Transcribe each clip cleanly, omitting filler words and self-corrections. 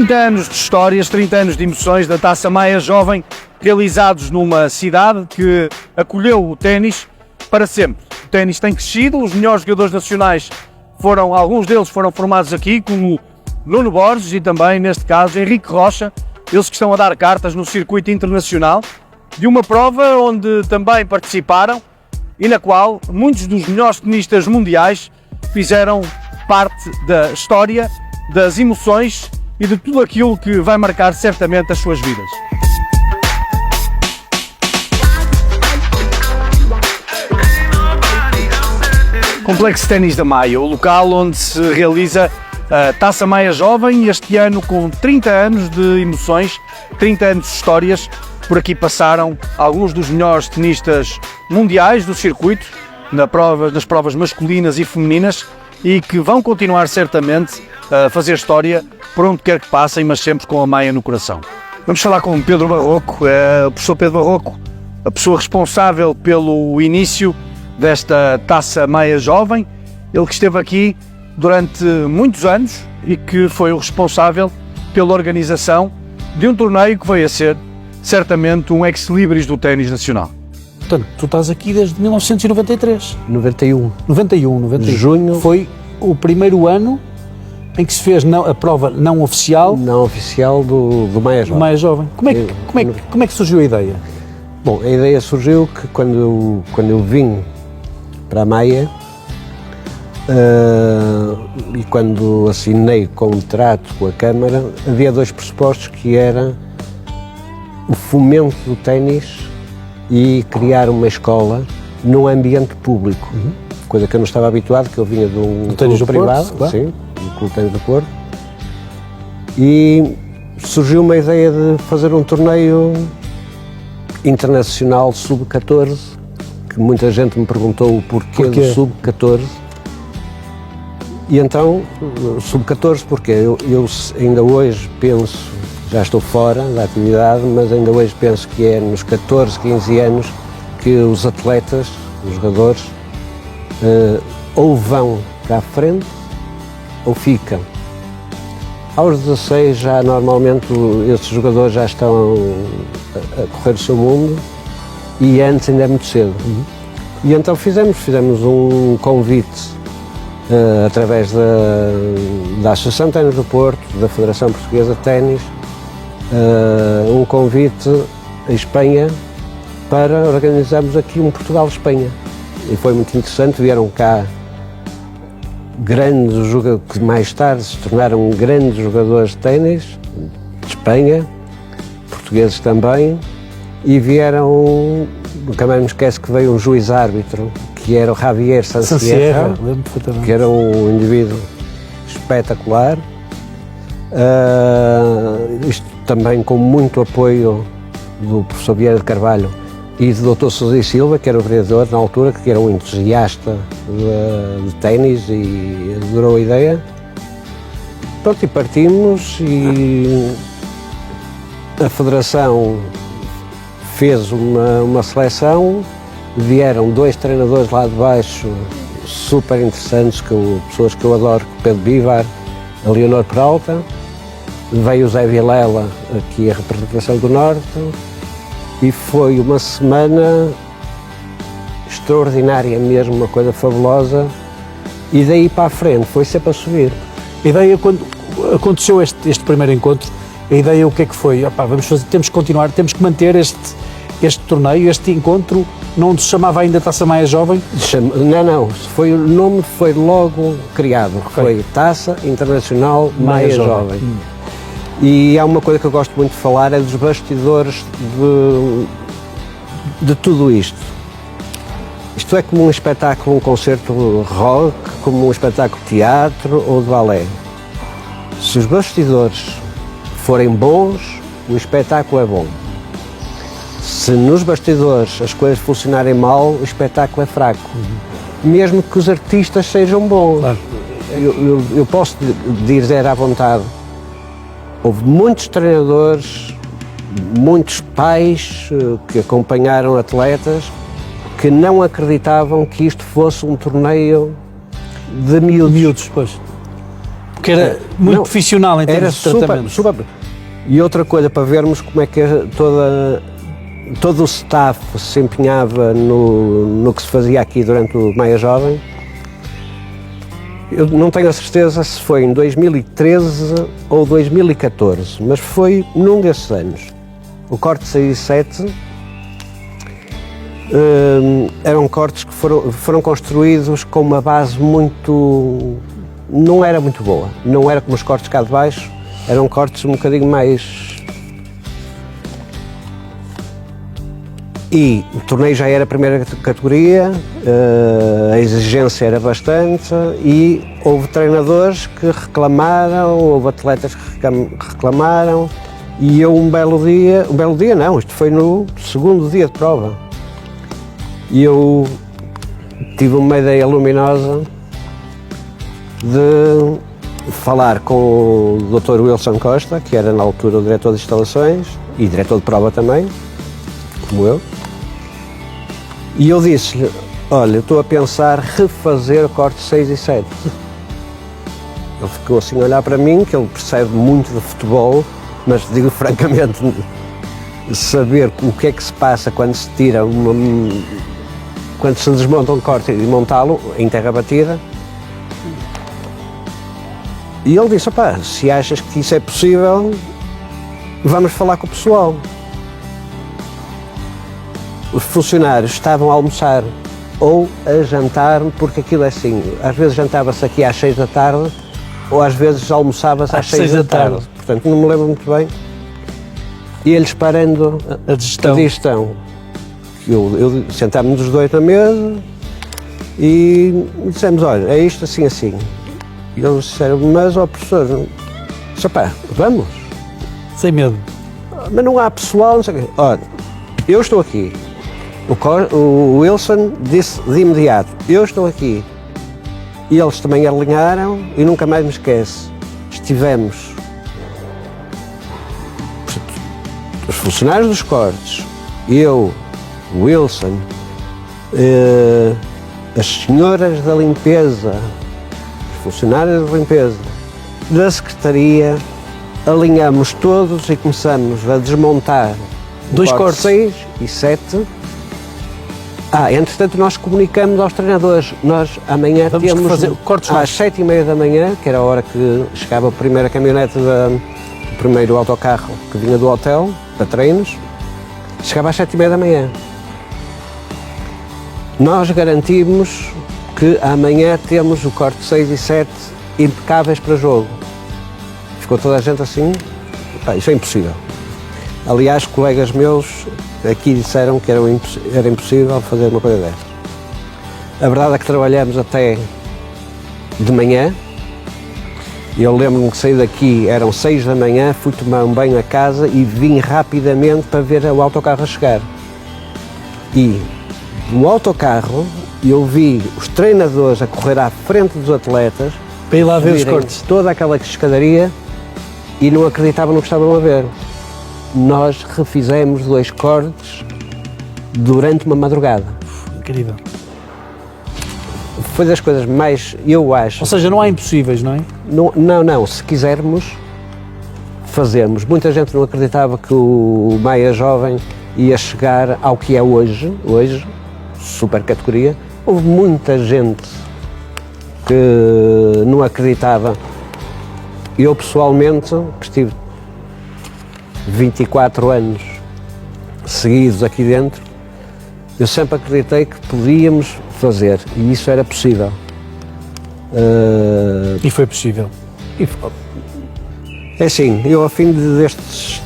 30 anos de histórias, 30 anos de emoções da Taça Maia Jovem, realizados numa cidade que acolheu o ténis para sempre. O ténis tem crescido, os melhores jogadores nacionais alguns deles foram formados aqui, como Nuno Borges e também, neste caso, Henrique Rocha, eles que estão a dar cartas no circuito internacional, de uma prova onde também participaram e na qual muitos dos melhores tenistas mundiais fizeram parte da história, das emoções e de tudo aquilo que vai marcar certamente as suas vidas. Complexo Ténis da Maia, o local onde se realiza a Taça Maia Jovem, este ano com 30 anos de emoções, 30 anos de histórias. Por aqui passaram alguns dos melhores tenistas mundiais do circuito, nas provas masculinas e femininas, e que vão continuar certamente a fazer história por onde quer que passem, mas sempre com a Maia no coração. Vamos falar com Pedro Barroco, o professor Pedro Barroco, a pessoa responsável pelo início desta Taça Maia Jovem, ele que esteve aqui durante muitos anos e que foi o responsável pela organização de um torneio que veio a ser certamente um ex-libris do ténis nacional. Portanto, tu estás aqui desde 1993. 91. 91. Junho. Foi o primeiro ano em que se fez a prova não oficial. Não oficial do Maia Jovem. Maia Jovem. Como é que surgiu a ideia? Bom, a ideia surgiu que quando eu vim para a Maia e quando assinei contrato com a Câmara, havia dois pressupostos, que era o fomento do ténis e criar uma escola num ambiente público, coisa que eu não estava habituado, que eu vinha de um clube privado, Porto, claro. Sim, do Clube Ténis do Porto, e surgiu uma ideia de fazer um torneio internacional sub-14, que muita gente me perguntou o porquê do sub-14, e então, sub-14 porque eu ainda hoje penso, já estou fora da atividade, mas ainda hoje penso que é nos 14, 15 anos que os atletas, os jogadores, ou vão para a frente ou ficam. Aos 16 já normalmente esses jogadores já estão a correr o seu mundo, e antes ainda é muito cedo. E então fizemos um convite através da Associação de Ténis do Porto, da Federação Portuguesa de Ténis, um convite à Espanha para organizarmos aqui um Portugal-Espanha. E foi muito interessante, vieram cá grandes jogadores, que mais tarde se tornaram grandes jogadores de ténis, de Espanha, portugueses também, e vieram, nunca mais me esqueço que veio um juiz-árbitro, que era o Javier Sansierra, que era um indivíduo espetacular, isto também com muito apoio do professor Vieira de Carvalho e do Dr. Sousa e Silva, que era o vereador na altura, que era um entusiasta de ténis e adorou a ideia. Pronto, e partimos, e a Federação fez uma seleção, vieram dois treinadores lá de baixo super interessantes, pessoas que eu adoro, Pedro Bivar, a Leonor Peralta, veio o Zé Vilela, aqui a representação do Norte, e foi uma semana extraordinária mesmo, uma coisa fabulosa, e daí para a frente foi sempre a subir. A ideia, quando aconteceu este primeiro encontro, a ideia o que é que foi? Temos que continuar, temos que manter este torneio, este encontro. Não se chamava ainda Taça Maia Jovem? Não, o nome foi logo criado, foi Taça Internacional Maia Jovem. E há uma coisa que eu gosto muito de falar, é dos bastidores de tudo isto. Isto é como um espetáculo, um concerto rock, como um espetáculo de teatro ou de balé. Se os bastidores forem bons, o espetáculo é bom. Se nos bastidores as coisas funcionarem mal, o espetáculo é fraco. Mesmo que os artistas sejam bons. Claro. Eu posso dizer à vontade, houve muitos treinadores, muitos pais que acompanharam atletas que não acreditavam que isto fosse um torneio de miúdos. Pois. Porque era muito profissional em termos de tratamento. Super. E outra coisa, para vermos como é que todo o staff se empenhava no que se fazia aqui durante o Maia Jovem. Eu não tenho a certeza se foi em 2013 ou 2014, mas foi num desses anos. O corte 6 e 7 eram cortes que foram construídos com uma base não era muito boa. Não era como os cortes cá de baixo, eram cortes um bocadinho mais... E o torneio já era a primeira categoria, a exigência era bastante e houve treinadores que reclamaram, houve atletas que reclamaram e eu um belo dia não, isto foi no segundo dia de prova e eu tive uma ideia luminosa de falar com o Dr. Wilson Costa, que era na altura o diretor de instalações e diretor de prova também, como eu. E eu disse-lhe, olha, estou a pensar refazer o corte 6 e 7. Ele ficou assim a olhar para mim, que ele percebe muito de futebol, mas digo francamente, saber o que é que se passa quando se tira quando se desmonta um corte e montá-lo em terra batida. E ele disse, opá, se achas que isso é possível, vamos falar com o pessoal. Os funcionários estavam a almoçar ou a jantar, porque aquilo é assim, às vezes jantava-se aqui às 6 da tarde ou às vezes almoçava-se às 6 da tarde. Portanto, não me lembro muito bem. E eles parando a digestão. Eu sentámos os dois na mesa e dissemos, olha, é isto assim, assim. E eles disseram, mas ó professor, pá, vamos. Sem medo. Mas não há pessoal, não sei o quê. Olha, eu estou aqui. O Wilson disse de imediato, eu estou aqui. E eles também alinharam e nunca mais me esquece. Estivemos, os funcionários dos cortes, eu, o Wilson, as senhoras da limpeza, os funcionários da limpeza, da secretaria, alinhamos todos e começamos a desmontar dois cortes 6 e 7. Entretanto nós comunicamos aos treinadores, nós amanhã vamos temos fazer cortes às 7h30 da manhã, que era a hora que chegava a primeira caminhonete, o primeiro autocarro que vinha do hotel, para treinos, chegava às 7h30 da manhã. Nós garantimos que amanhã temos o corte 6 e 7 impecáveis para jogo. Ficou toda a gente assim, isso é impossível. Aliás, colegas meus aqui disseram que era impossível fazer uma coisa dessas. A verdade é que trabalhamos até de manhã. Eu lembro-me que saí daqui, eram 6 da manhã, fui tomar um banho a casa e vim rapidamente para ver o autocarro a chegar. E no autocarro eu vi os treinadores a correr à frente dos atletas para ir lá ver os cortes. Toda aquela escadaria e não acreditavam no que estavam a ver. Nós refizemos 2 cortes durante uma madrugada. Incrível. Foi das coisas mais, eu acho... Ou seja, não há impossíveis, não é? Não. Se quisermos, fazermos. Muita gente não acreditava que o Maia Jovem ia chegar ao que é hoje, super categoria. Houve muita gente que não acreditava. Eu, pessoalmente, que estive 24 anos seguidos aqui dentro, eu sempre acreditei que podíamos fazer e isso era possível. E foi possível. É assim, eu ao fim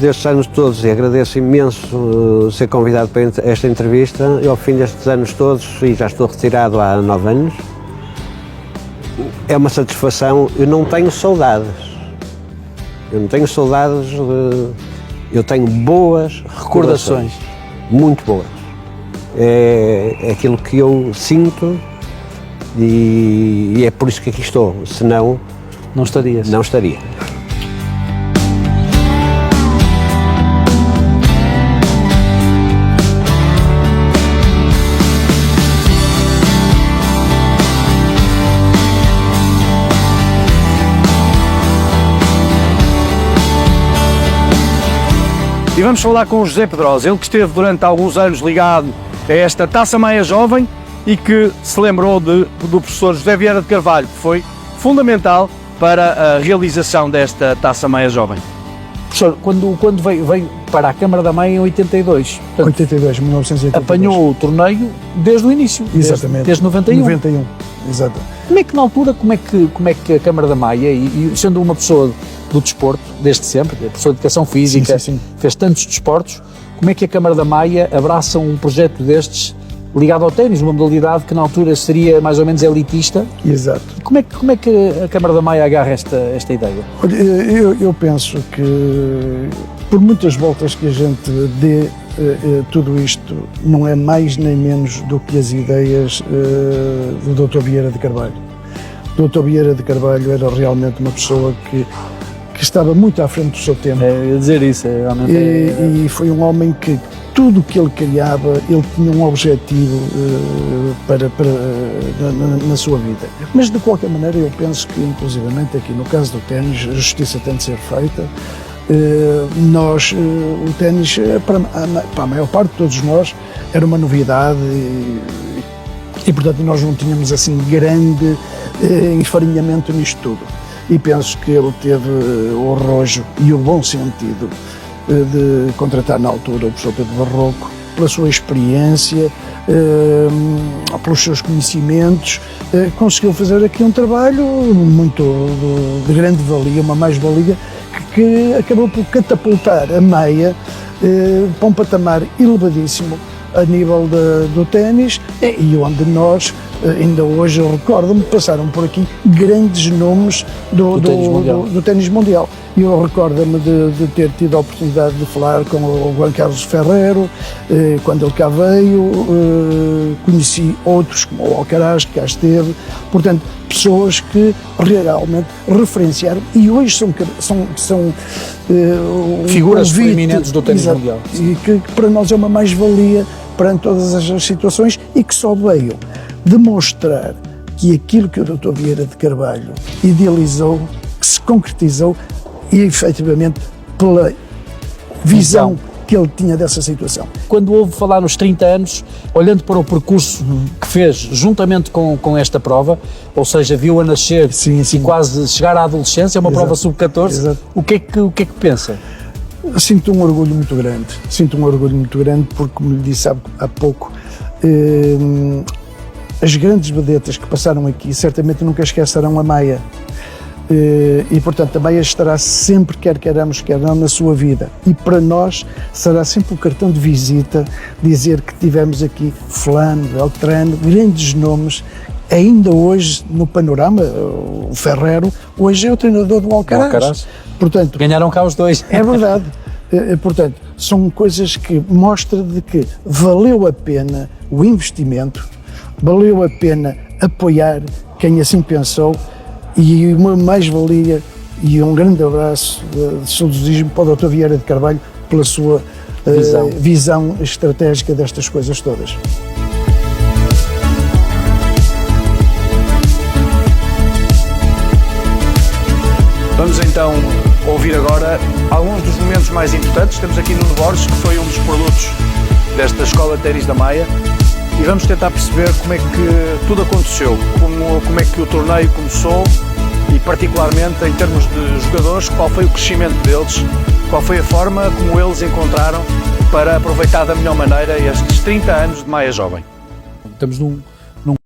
destes anos todos, e agradeço imenso ser convidado para esta entrevista, eu ao fim destes anos todos, e já estou retirado há 9 anos, é uma satisfação, eu não tenho saudades. Eu tenho boas recordações, muito boas. É aquilo que eu sinto e é por isso que aqui estou, senão não estarias. Não estaria. E vamos falar com o José Pedrosa, ele que esteve durante alguns anos ligado a esta Taça Maia Jovem e que se lembrou do professor José Vieira de Carvalho, que foi fundamental para a realização desta Taça Maia Jovem. Professor, quando veio para a Câmara da Maia em 82, portanto, 1982. apanhou o torneio desde o início, Exatamente. desde 91. 91, exato. Como é que na altura, como é que a Câmara da Maia, e sendo uma pessoa do desporto, desde sempre, professor de Educação Física, Sim. fez tantos desportos, como é que a Câmara da Maia abraça um projeto destes ligado ao ténis, uma modalidade que na altura seria mais ou menos elitista? Exato. Como é que a Câmara da Maia agarra esta ideia? Olha, eu penso que por muitas voltas que a gente dê, tudo isto não é mais nem menos do que as ideias do Dr. Vieira de Carvalho. O Dr. Vieira de Carvalho era realmente uma pessoa que estava muito à frente do seu tempo. Eu ia dizer isso, realmente. E foi um homem que tudo o que ele criava, ele tinha um objetivo na sua vida. Mas de qualquer maneira eu penso que, inclusivamente aqui no caso do ténis, a justiça tem de ser feita. O ténis, para a maior parte de todos nós, era uma novidade e portanto nós não tínhamos assim grande enfarinhamento nisto tudo. E penso que ele teve o arrojo e o bom sentido de contratar na altura o professor Pedro Barroco, pela sua experiência, pelos seus conhecimentos, conseguiu fazer aqui um trabalho muito de grande valia, uma mais-valia, que acabou por catapultar a Maia para um patamar elevadíssimo a nível do ténis e onde nós, ainda hoje, eu recordo-me, passaram por aqui grandes nomes do ténis mundial. E eu recordo-me de ter tido a oportunidade de falar com o Juan Carlos Ferrero, quando ele cá veio, conheci outros como o Alcaraz, que cá esteve, portanto, pessoas que realmente referenciaram e hoje são figuras proeminentes do ténis mundial. E que para nós é uma mais-valia perante todas as situações e que só veio demonstrar que aquilo que o Dr. Vieira de Carvalho idealizou, que se concretizou e efetivamente pela visão que ele tinha dessa situação. Quando ouve falar nos 30 anos, olhando para o percurso que fez juntamente com esta prova, ou seja, viu-a nascer e quase chegar à adolescência, é uma prova sub-14, o que é que pensa? Sinto um orgulho muito grande, porque, como lhe disse há pouco, as grandes vedetas que passaram aqui certamente nunca esquecerão a Maia. E portanto a Maia estará sempre, quer queiramos, quer não, na sua vida. E para nós será sempre o cartão de visita dizer que tivemos aqui fulano, Beltrano, grandes nomes. Ainda hoje no panorama, o Ferrero, hoje é o treinador do Alcaraz. Portanto, ganharam cá os dois. É verdade. Portanto, são coisas que mostram de que valeu a pena o investimento, valeu a pena apoiar quem assim pensou. E uma mais-valia e um grande abraço de saudosismo para o Dr. Vieira de Carvalho pela sua visão estratégica destas coisas todas. Vamos então ouvir agora alguns dos momentos mais importantes. Temos aqui Nuno Borges, que foi um dos produtos desta Escola de Ténis da Maia, e vamos tentar perceber como é que tudo aconteceu, como é que o torneio começou e particularmente em termos de jogadores, qual foi o crescimento deles, qual foi a forma como eles encontraram para aproveitar da melhor maneira estes 30 anos de Maia Jovem. Estamos num